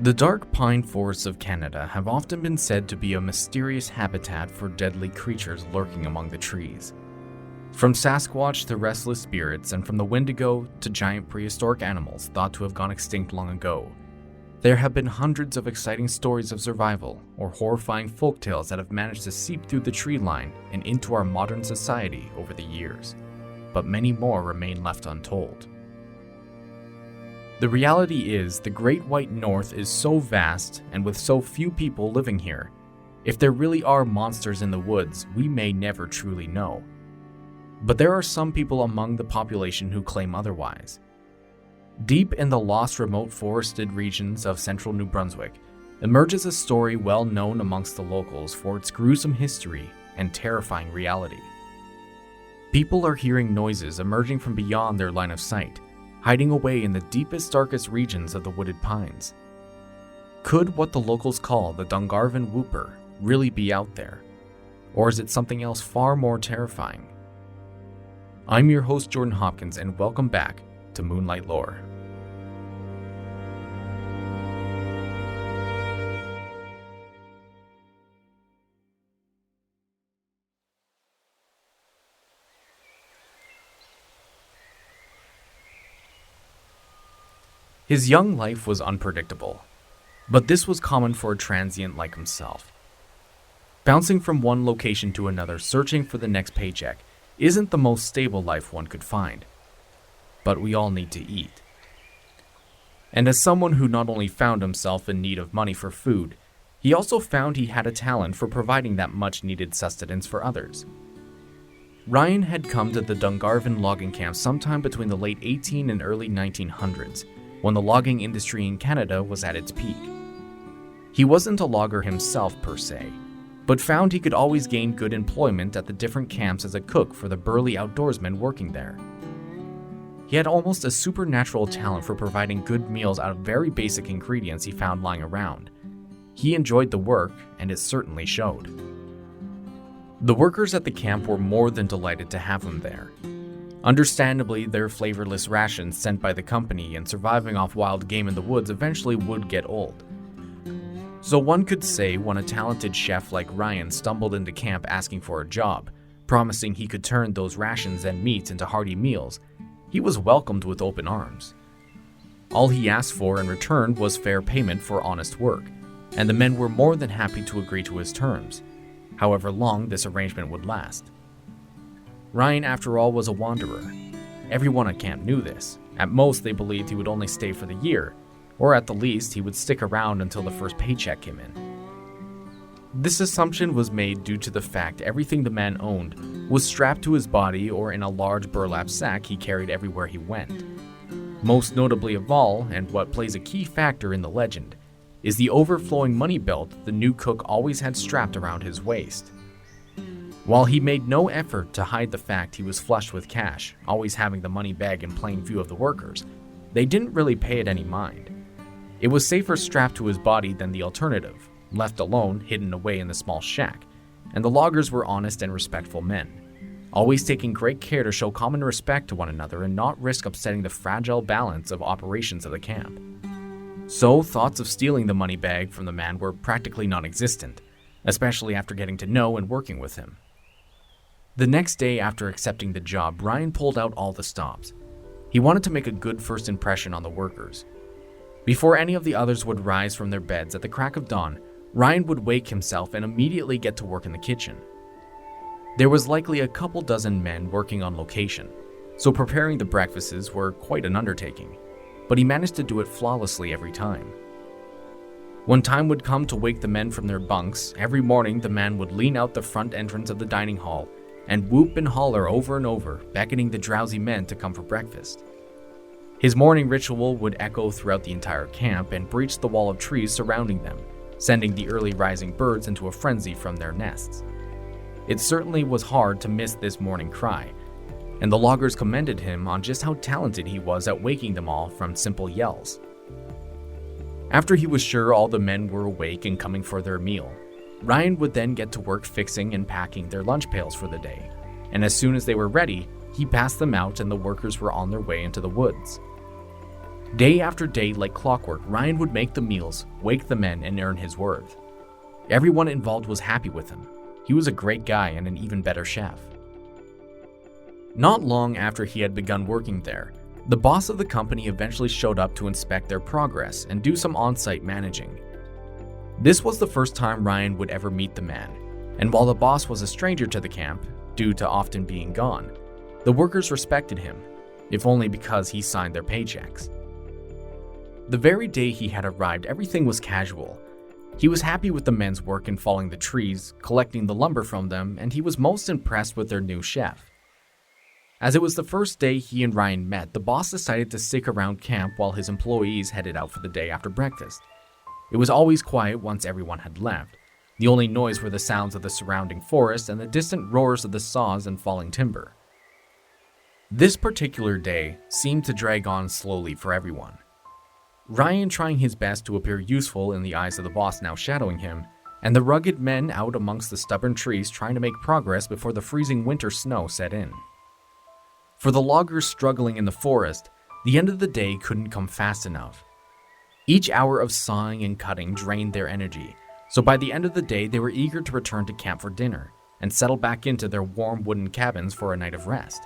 The dark pine forests of Canada have often been said to be a mysterious habitat for deadly creatures lurking among the trees. From Sasquatch to restless spirits, and from the Wendigo to giant prehistoric animals thought to have gone extinct long ago, there have been hundreds of exciting stories of survival or horrifying folktales that have managed to seep through the tree line and into our modern society over the years, but many more remain left untold. The reality is, the Great White North is so vast, and with so few people living here, if there really are monsters in the woods, we may never truly know. But there are some people among the population who claim otherwise. Deep in the lost, remote forested regions of central New Brunswick emerges a story well known amongst the locals for its gruesome history and terrifying reality. People are hearing noises emerging from beyond their line of sight, hiding away in the deepest, darkest regions of the wooded pines. Could what the locals call the Dungarvon Whooper really be out there? Or is it something else far more terrifying? I'm your host, Jordan Hopkins, and welcome back to Moonlight Lore. His young life was unpredictable, but this was common for a transient like himself. Bouncing from one location to another, searching for the next paycheck, isn't the most stable life one could find. But we all need to eat. And as someone who not only found himself in need of money for food, he also found he had a talent for providing that much-needed sustenance for others. Ryan had come to the Dungarvon logging camp sometime between the late 18 and early 1900s, when the logging industry in Canada was at its peak. He wasn't a logger himself per se, but found he could always gain good employment at the different camps as a cook for the burly outdoorsmen working there. He had almost a supernatural talent for providing good meals out of very basic ingredients he found lying around. He enjoyed the work, and it certainly showed. The workers at the camp were more than delighted to have him there. Understandably, their flavorless rations sent by the company and surviving off wild game in the woods eventually would get old. So one could say when a talented chef like Ryan stumbled into camp asking for a job, promising he could turn those rations and meat into hearty meals, he was welcomed with open arms. All he asked for in return was fair payment for honest work, and the men were more than happy to agree to his terms, however long this arrangement would last. Ryan, after all, was a wanderer. Everyone at camp knew this. At most, they believed he would only stay for the year, or at the least, he would stick around until the first paycheck came in. This assumption was made due to the fact everything the man owned was strapped to his body or in a large burlap sack he carried everywhere he went. Most notably of all, and what plays a key factor in the legend, is the overflowing money belt the new cook always had strapped around his waist. While he made no effort to hide the fact he was flush with cash, always having the money bag in plain view of the workers, they didn't really pay it any mind. It was safer strapped to his body than the alternative, left alone, hidden away in the small shack, and the loggers were honest and respectful men, always taking great care to show common respect to one another and not risk upsetting the fragile balance of operations of the camp. So thoughts of stealing the money bag from the man were practically non-existent, especially after getting to know and working with him. The next day after accepting the job, Ryan pulled out all the stops. He wanted to make a good first impression on the workers. Before any of the others would rise from their beds at the crack of dawn, Ryan would wake himself and immediately get to work in the kitchen. There was likely a couple dozen men working on location, so preparing the breakfasts were quite an undertaking, but he managed to do it flawlessly every time. When time would come to wake the men from their bunks, every morning the man would lean out the front entrance of the dining hall and whoop and holler over and over, beckoning the drowsy men to come for breakfast. His morning ritual would echo throughout the entire camp and breach the wall of trees surrounding them, sending the early rising birds into a frenzy from their nests. It certainly was hard to miss this morning cry, and the loggers commended him on just how talented he was at waking them all from simple yells. After he was sure all the men were awake and coming for their meal, Ryan would then get to work fixing and packing their lunch pails for the day, and as soon as they were ready, he passed them out and the workers were on their way into the woods. Day after day, like clockwork, Ryan would make the meals, wake the men, and earn his worth. Everyone involved was happy with him. He was a great guy and an even better chef. Not long after he had begun working there, the boss of the company eventually showed up to inspect their progress and do some on-site managing. This was the first time Ryan would ever meet the man, and while the boss was a stranger to the camp, due to often being gone, the workers respected him, if only because he signed their paychecks. The very day he had arrived, everything was casual. He was happy with the men's work in falling the trees, collecting the lumber from them, and he was most impressed with their new chef. As it was the first day he and Ryan met, the boss decided to stick around camp while his employees headed out for the day after breakfast. It was always quiet once everyone had left. The only noise were the sounds of the surrounding forest and the distant roars of the saws and falling timber. This particular day seemed to drag on slowly for everyone. Ryan trying his best to appear useful in the eyes of the boss now shadowing him, and the rugged men out amongst the stubborn trees trying to make progress before the freezing winter snow set in. For the loggers struggling in the forest, the end of the day couldn't come fast enough. Each hour of sawing and cutting drained their energy, so by the end of the day they were eager to return to camp for dinner and settle back into their warm wooden cabins for a night of rest.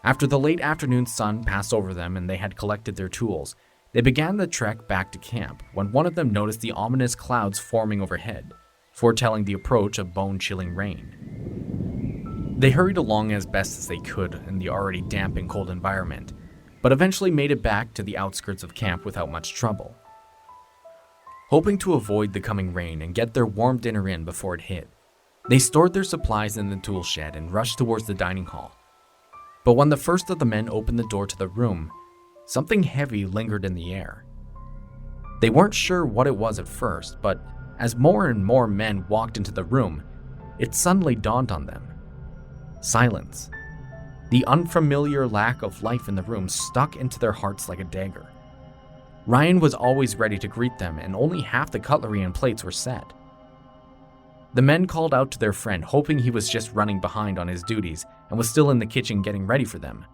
After the late afternoon sun passed over them and they had collected their tools, they began the trek back to camp when one of them noticed the ominous clouds forming overhead, foretelling the approach of bone-chilling rain. They hurried along as best as they could in the already damp and cold environment, but eventually made it back to the outskirts of camp without much trouble. Hoping to avoid the coming rain and get their warm dinner in before it hit, they stored their supplies in the tool shed and rushed towards the dining hall. But when the first of the men opened the door to the room, something heavy lingered in the air. They weren't sure what it was at first, but as more and more men walked into the room, it suddenly dawned on them. Silence. The unfamiliar lack of life in the room stuck into their hearts like a dagger. Ryan was always ready to greet them, and only half the cutlery and plates were set. The men called out to their friend, hoping he was just running behind on his duties and was still in the kitchen getting ready for them.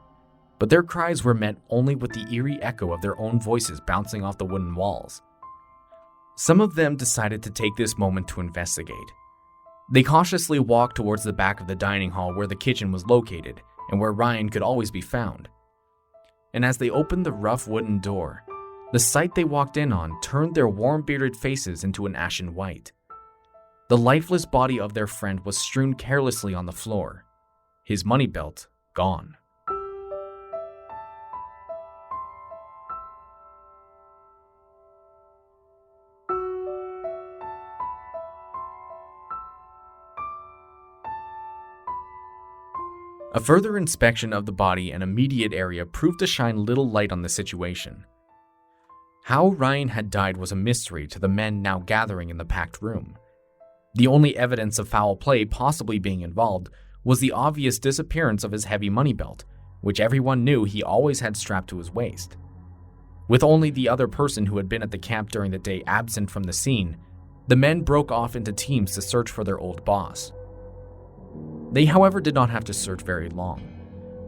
But their cries were met only with the eerie echo of their own voices bouncing off the wooden walls. Some of them decided to take this moment to investigate. They cautiously walked towards the back of the dining hall where the kitchen was located and where Ryan could always be found. And as they opened the rough wooden door, the sight they walked in on turned their warm-bearded faces into an ashen white. The lifeless body of their friend was strewn carelessly on the floor, his money belt gone. A further inspection of the body and immediate area proved to shine little light on the situation. How Ryan had died was a mystery to the men now gathering in the packed room. The only evidence of foul play possibly being involved was the obvious disappearance of his heavy money belt, which everyone knew he always had strapped to his waist. With only the other person who had been at the camp during the day absent from the scene, the men broke off into teams to search for their old boss. They, however, did not have to search very long.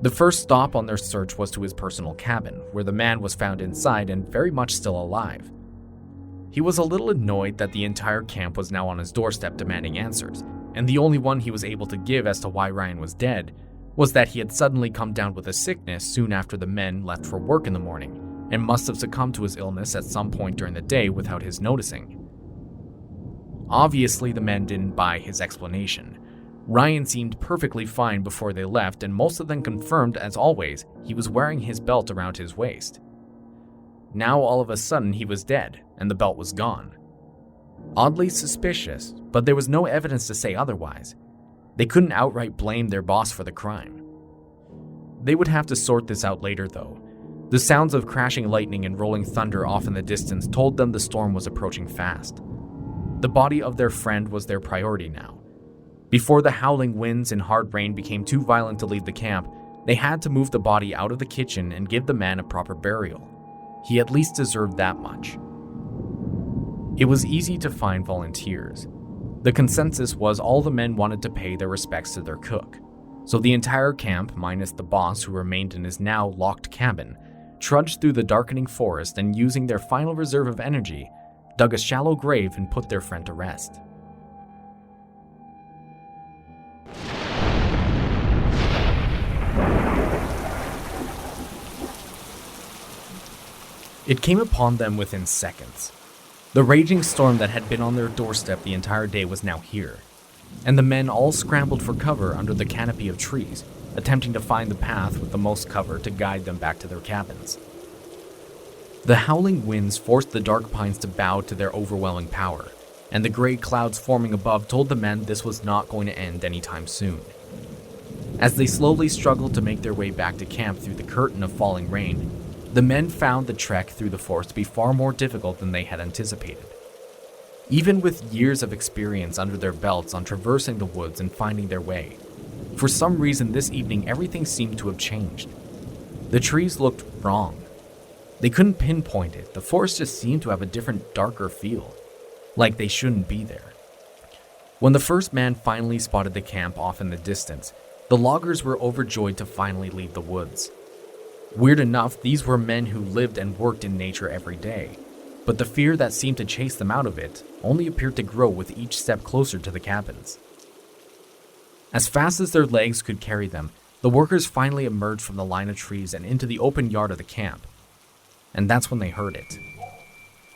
The first stop on their search was to his personal cabin, where the man was found inside and very much still alive. He was a little annoyed that the entire camp was now on his doorstep demanding answers, and the only one he was able to give as to why Ryan was dead was that he had suddenly come down with a sickness soon after the men left for work in the morning, and must have succumbed to his illness at some point during the day without his noticing. Obviously, the men didn't buy his explanation. Ryan seemed perfectly fine before they left, and most of them confirmed, as always, he was wearing his belt around his waist. Now all of a sudden he was dead, and the belt was gone. Oddly suspicious, but there was no evidence to say otherwise. They couldn't outright blame their boss for the crime. They would have to sort this out later, though. The sounds of crashing lightning and rolling thunder off in the distance told them the storm was approaching fast. The body of their friend was their priority now. Before the howling winds and hard rain became too violent to leave the camp, they had to move the body out of the kitchen and give the man a proper burial. He at least deserved that much. It was easy to find volunteers. The consensus was all the men wanted to pay their respects to their cook, so the entire camp, minus the boss who remained in his now locked cabin, trudged through the darkening forest and, using their final reserve of energy, dug a shallow grave and put their friend to rest. It came upon them within seconds. The raging storm that had been on their doorstep the entire day was now here, and the men all scrambled for cover under the canopy of trees, attempting to find the path with the most cover to guide them back to their cabins. The howling winds forced the dark pines to bow to their overwhelming power, and the gray clouds forming above told the men this was not going to end anytime soon. As they slowly struggled to make their way back to camp through the curtain of falling rain, the men found the trek through the forest to be far more difficult than they had anticipated. Even with years of experience under their belts on traversing the woods and finding their way, for some reason this evening everything seemed to have changed. The trees looked wrong. They couldn't pinpoint it. The forest just seemed to have a different, darker feel, like they shouldn't be there. When the first man finally spotted the camp off in the distance, the loggers were overjoyed to finally leave the woods. Weird enough, these were men who lived and worked in nature every day, but the fear that seemed to chase them out of it only appeared to grow with each step closer to the cabins. As fast as their legs could carry them, the workers finally emerged from the line of trees and into the open yard of the camp. And that's when they heard it.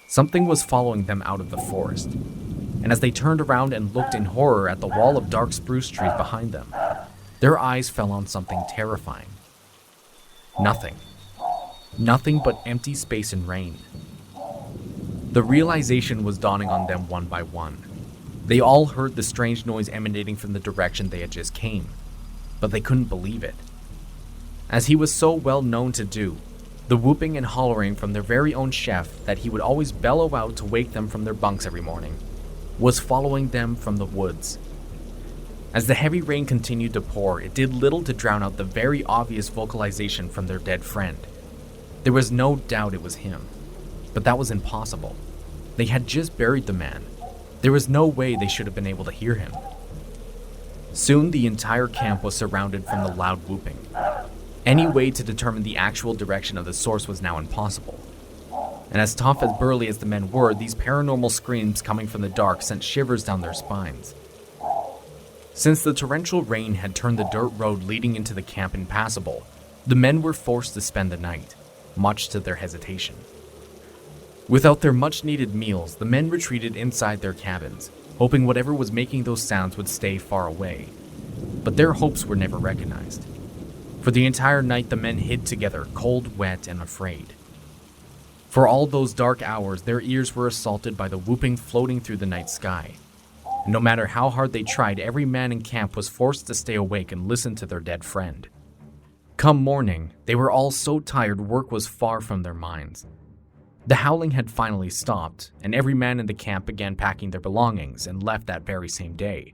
Something was following them out of the forest, and as they turned around and looked in horror at the wall of dark spruce trees behind them, their eyes fell on something terrifying. Nothing. Nothing but empty space and rain. The realization was dawning on them one by one. They all heard the strange noise emanating from the direction they had just came, but they couldn't believe it. As he was so well known to do, the whooping and hollering from their very own chef that he would always bellow out to wake them from their bunks every morning was following them from the woods. As the heavy rain continued to pour, it did little to drown out the very obvious vocalization from their dead friend. There was no doubt it was him, but that was impossible. They had just buried the man. There was no way they should have been able to hear him. Soon the entire camp was surrounded from the loud whooping. Any way to determine the actual direction of the source was now impossible. And as tough as burly as the men were, these paranormal screams coming from the dark sent shivers down their spines. Since the torrential rain had turned the dirt road leading into the camp impassable, the men were forced to spend the night, much to their hesitation. Without their much-needed meals, the men retreated inside their cabins, hoping whatever was making those sounds would stay far away. But their hopes were never recognized. For the entire night, the men hid together, cold, wet, and afraid. For all those dark hours, their ears were assaulted by the whooping floating through the night sky. And no matter how hard they tried, every man in camp was forced to stay awake and listen to their dead friend. Come morning, they were all so tired work was far from their minds. The howling had finally stopped, and every man in the camp began packing their belongings and left that very same day.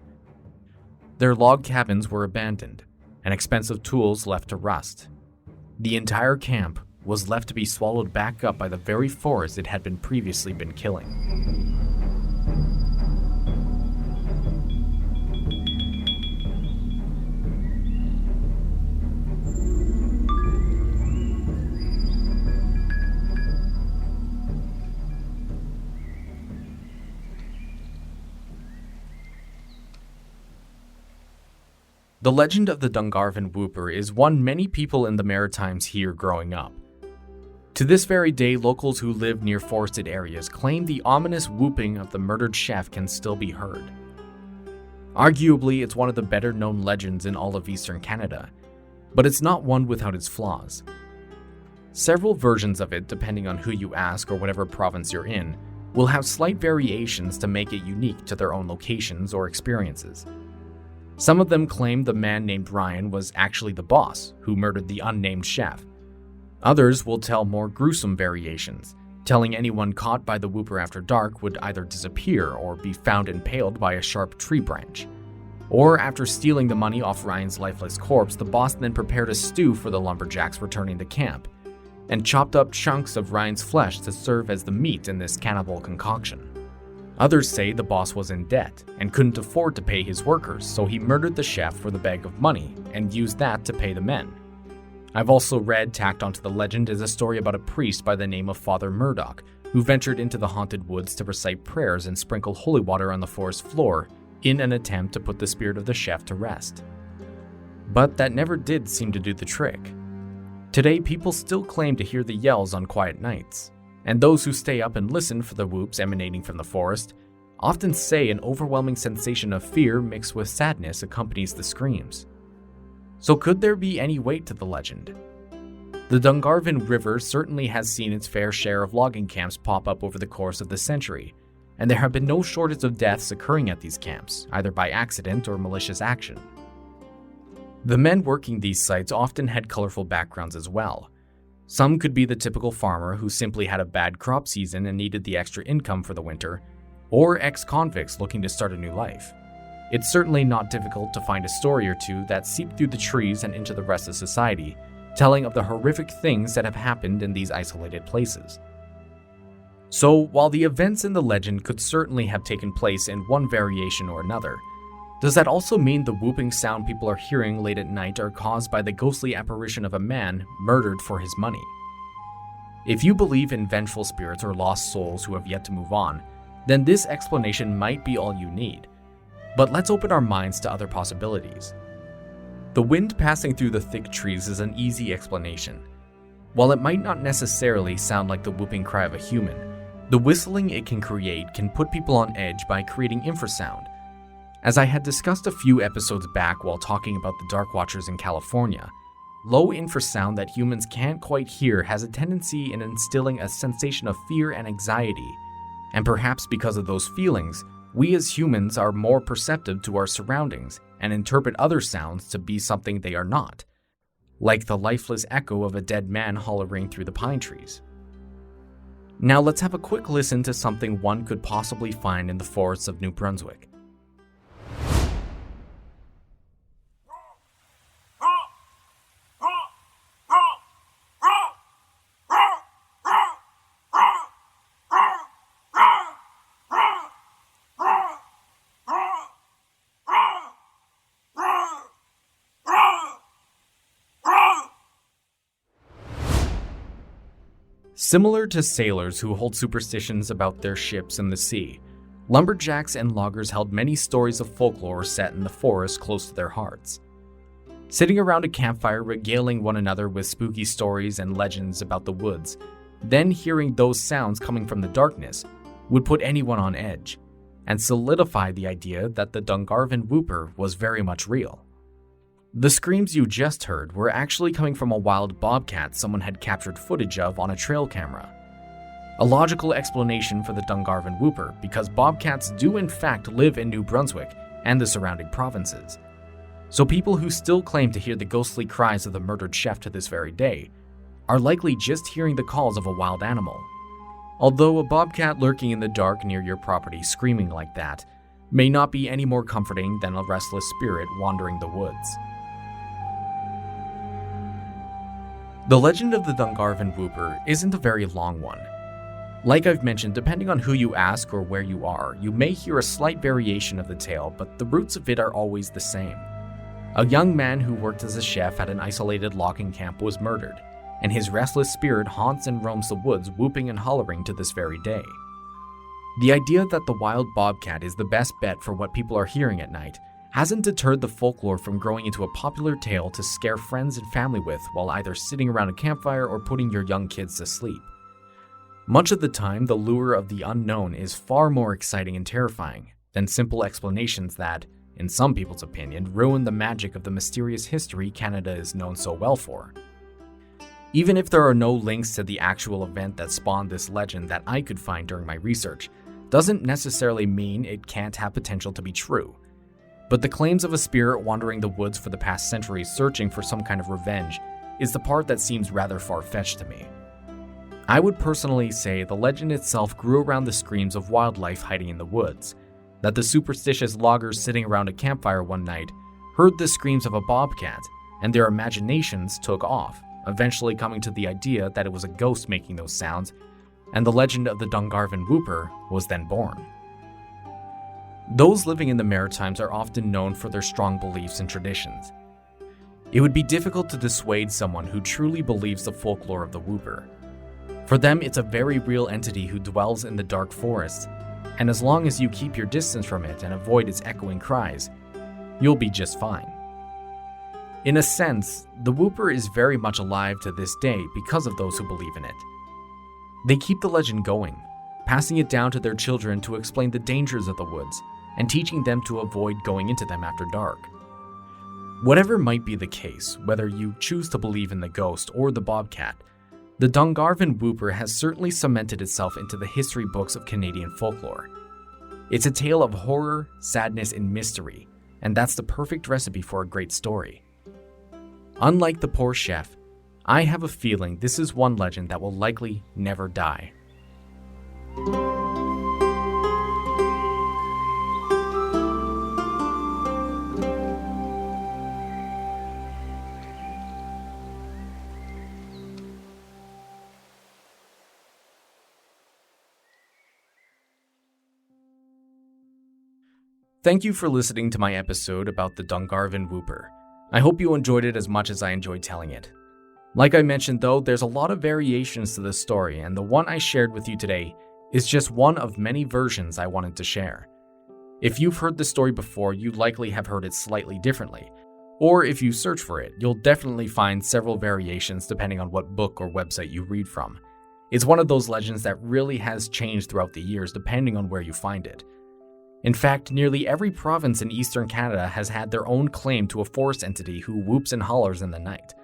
Their log cabins were abandoned, and expensive tools left to rust. The entire camp was left to be swallowed back up by the very forest it had previously been killing. The legend of the Dungarvon Whooper is one many people in the Maritimes hear growing up. To this very day, locals who live near forested areas claim the ominous whooping of the murdered chef can still be heard. Arguably, it's one of the better-known legends in all of Eastern Canada, but it's not one without its flaws. Several versions of it, depending on who you ask or whatever province you're in, will have slight variations to make it unique to their own locations or experiences. Some of them claim the man named Ryan was actually the boss who murdered the unnamed chef. Others will tell more gruesome variations, telling anyone caught by the whooper after dark would either disappear or be found impaled by a sharp tree branch. Or after stealing the money off Ryan's lifeless corpse, the boss then prepared a stew for the lumberjacks returning to camp, and chopped up chunks of Ryan's flesh to serve as the meat in this cannibal concoction. Others say the boss was in debt and couldn't afford to pay his workers, so he murdered the chef for the bag of money and used that to pay the men. I've also read tacked onto the legend is a story about a priest by the name of Father Murdoch, who ventured into the haunted woods to recite prayers and sprinkle holy water on the forest floor in an attempt to put the spirit of the chef to rest. But that never did seem to do the trick. Today, people still claim to hear the yells on quiet nights, and those who stay up and listen for the whoops emanating from the forest often say an overwhelming sensation of fear mixed with sadness accompanies the screams. So could there be any weight to the legend? The Dungarvon River certainly has seen its fair share of logging camps pop up over the course of the century, and there have been no shortage of deaths occurring at these camps, either by accident or malicious action. The men working these sites often had colorful backgrounds as well. Some could be the typical farmer who simply had a bad crop season and needed the extra income for the winter, or ex-convicts looking to start a new life. It's certainly not difficult to find a story or two that seep through the trees and into the rest of society, telling of the horrific things that have happened in these isolated places. So, while the events in the legend could certainly have taken place in one variation or another, does that also mean the whooping sound people are hearing late at night are caused by the ghostly apparition of a man murdered for his money? If you believe in vengeful spirits or lost souls who have yet to move on, then this explanation might be all you need. But let's open our minds to other possibilities. The wind passing through the thick trees is an easy explanation. While it might not necessarily sound like the whooping cry of a human, the whistling it can create can put people on edge by creating infrasound. As I had discussed a few episodes back while talking about the Dark Watchers in California, low infrasound that humans can't quite hear has a tendency in instilling a sensation of fear and anxiety, and perhaps because of those feelings, we as humans are more perceptive to our surroundings and interpret other sounds to be something they are not, like the lifeless echo of a dead man hollering through the pine trees. Now let's have a quick listen to something one could possibly find in the forests of New Brunswick. Similar to sailors who hold superstitions about their ships in the sea, lumberjacks and loggers held many stories of folklore set in the forest close to their hearts. Sitting around a campfire regaling one another with spooky stories and legends about the woods, then hearing those sounds coming from the darkness would put anyone on edge, and solidify the idea that the Dungarvon Whooper was very much real. The screams you just heard were actually coming from a wild bobcat someone had captured footage of on a trail camera. A logical explanation for the Dungarvon Whooper, because bobcats do in fact live in New Brunswick and the surrounding provinces. So people who still claim to hear the ghostly cries of the murdered chef to this very day are likely just hearing the calls of a wild animal. Although a bobcat lurking in the dark near your property screaming like that may not be any more comforting than a restless spirit wandering the woods. The legend of the Dungarvon Whooper isn't a very long one. Like I've mentioned, depending on who you ask or where you are, you may hear a slight variation of the tale, but the roots of it are always the same. A young man who worked as a chef at an isolated logging camp was murdered, and his restless spirit haunts and roams the woods whooping and hollering to this very day. The idea that the wild bobcat is the best bet for what people are hearing at night hasn't deterred the folklore from growing into a popular tale to scare friends and family with while either sitting around a campfire or putting your young kids to sleep. Much of the time, the lure of the unknown is far more exciting and terrifying than simple explanations that, in some people's opinion, ruin the magic of the mysterious history Canada is known so well for. Even if there are no links to the actual event that spawned this legend that I could find during my research, doesn't necessarily mean it can't have potential to be true. But the claims of a spirit wandering the woods for the past centuries searching for some kind of revenge is the part that seems rather far-fetched to me. I would personally say the legend itself grew around the screams of wildlife hiding in the woods, that the superstitious loggers sitting around a campfire one night heard the screams of a bobcat and their imaginations took off, eventually coming to the idea that it was a ghost making those sounds, and the legend of the Dungarvon Whooper was then born. Those living in the Maritimes are often known for their strong beliefs and traditions. It would be difficult to dissuade someone who truly believes the folklore of the Whooper. For them, it's a very real entity who dwells in the dark forest, and as long as you keep your distance from it and avoid its echoing cries, you'll be just fine. In a sense, the Whooper is very much alive to this day because of those who believe in it. They keep the legend going, passing it down to their children to explain the dangers of the woods and teaching them to avoid going into them after dark. Whatever might be the case, whether you choose to believe in the ghost or the bobcat, the Dungarvon Whooper has certainly cemented itself into the history books of Canadian folklore. It's a tale of horror, sadness, and mystery, and that's the perfect recipe for a great story. Unlike the poor chef, I have a feeling this is one legend that will likely never die. Thank you for listening to my episode about the Dungarvon Whooper. I hope you enjoyed it as much as I enjoyed telling it. Like I mentioned though, there's a lot of variations to this story, and the one I shared with you today is just one of many versions I wanted to share. If you've heard the story before, you likely have heard it slightly differently. Or if you search for it, you'll definitely find several variations depending on what book or website you read from. It's one of those legends that really has changed throughout the years depending on where you find it. In fact, nearly every province in eastern Canada has had their own claim to a forest entity who whoops and hollers in the night.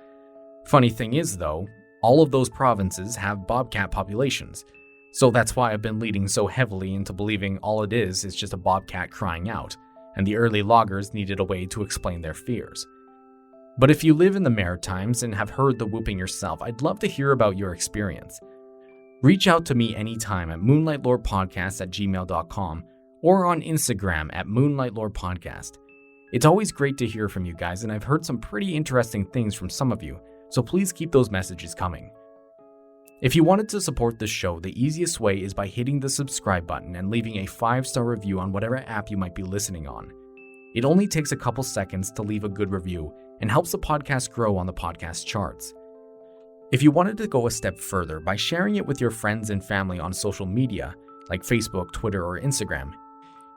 Funny thing is though, all of those provinces have bobcat populations, so that's why I've been leading so heavily into believing all it is just a bobcat crying out, and the early loggers needed a way to explain their fears. But if you live in the Maritimes and have heard the whooping yourself, I'd love to hear about your experience. Reach out to me anytime at moonlightlorepodcast@gmail.com or on Instagram at Moonlight Lore Podcast. It's always great to hear from you guys, and I've heard some pretty interesting things from some of you, so please keep those messages coming. If you wanted to support this show, the easiest way is by hitting the subscribe button and leaving a 5-star review on whatever app you might be listening on. It only takes a couple seconds to leave a good review and helps the podcast grow on the podcast charts. If you wanted to go a step further by sharing it with your friends and family on social media, like Facebook, Twitter, or Instagram,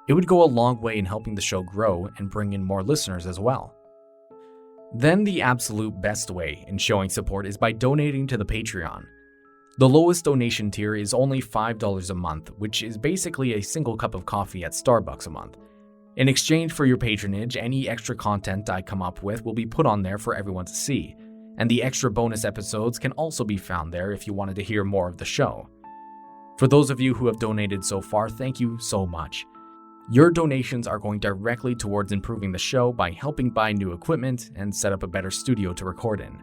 it would go a long way in helping the show grow and bring in more listeners as well. Then the absolute best way in showing support is by donating to the Patreon. The lowest donation tier is only $5 a month, which is basically a single cup of coffee at Starbucks a month. In exchange for your patronage, any extra content I come up with will be put on there for everyone to see, and the extra bonus episodes can also be found there if you wanted to hear more of the show. For those of you who have donated so far, thank you so much. Your donations are going directly towards improving the show by helping buy new equipment and set up a better studio to record in.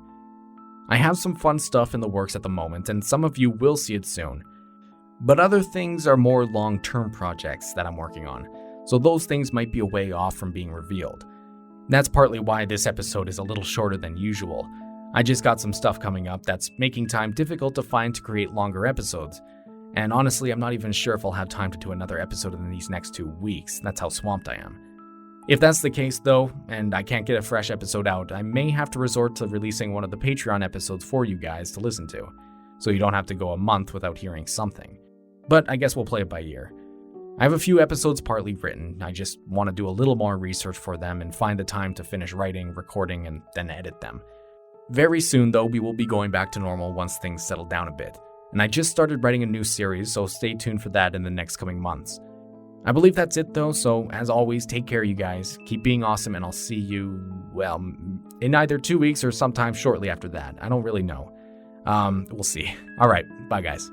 I have some fun stuff in the works at the moment, and some of you will see it soon. But other things are more long-term projects that I'm working on, so those things might be a way off from being revealed. That's partly why this episode is a little shorter than usual. I just got some stuff coming up that's making time difficult to find to create longer episodes. And honestly, I'm not even sure if I'll have time to do another episode in these next 2 weeks. That's how swamped I am. If that's the case though, and I can't get a fresh episode out, I may have to resort to releasing one of the Patreon episodes for you guys to listen to, so you don't have to go a month without hearing something. But I guess we'll play it by ear. I have a few episodes partly written, I just want to do a little more research for them and find the time to finish writing, recording, and then edit them. Very soon though, we will be going back to normal once things settle down a bit. And I just started writing a new series, so stay tuned for that in the next coming months. I believe that's it though, so as always, take care you guys, keep being awesome, and I'll see you, well, in either 2 weeks or sometime shortly after that. I don't really know. We'll see. Alright, bye guys.